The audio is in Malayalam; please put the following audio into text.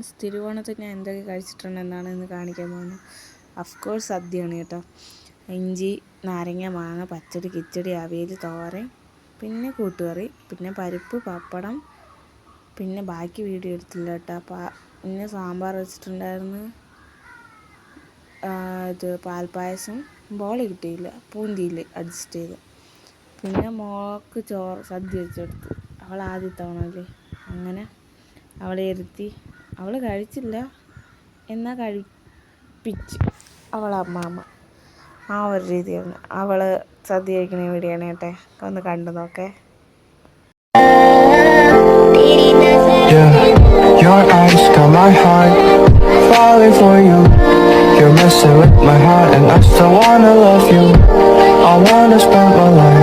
മീൻസ് തിരുവോണത്തിന് ഞാൻ എന്തൊക്കെ കഴിച്ചിട്ടുണ്ടെന്നാണ് ഇന്ന് കാണിക്കാൻ പോകുന്നത്. അഫ്കോഴ്സ് സദ്യയാണ് കേട്ടോ. ഇഞ്ചി, നാരങ്ങ, മാങ്ങ, പച്ചടി, കിച്ചടി, അവിയൽ, തോരൻ, പിന്നെ കൂട്ടുകറി, പിന്നെ പരിപ്പ്, പപ്പടം, പിന്നെ ബാക്കി വീഡിയോ എടുത്തില്ല കേട്ടോ. പിന്നെ സാമ്പാർ വെച്ചിട്ടുണ്ടായിരുന്നു. ഇത് പാൽപ്പായസം, ബോളി കിട്ടിയില്ല, പൂന്തിയിൽ അഡ്ജസ്റ്റ് ചെയ്ത്. പിന്നെ മോൾക്ക് സദ്യ വെച്ചെടുത്തു. അവൾ ആദ്യത്തെ തവണ അങ്ങനെ അവളെ ഇരുത്തി. അവൾ കഴിച്ചില്ല, എന്നാൽ കഴിപ്പിച്ച് അവളമ്മ ആ ഒരു രീതിയാണ്. അവൾ സദ്യ കഴിക്കുന്ന വീഡിയോയാണ് കേട്ടെ, ഒന്ന് കണ്ടു നോക്കേ. Your eyes got my heart falling for you. You're messing with my heart and I still wanna love you. I wanna spend my life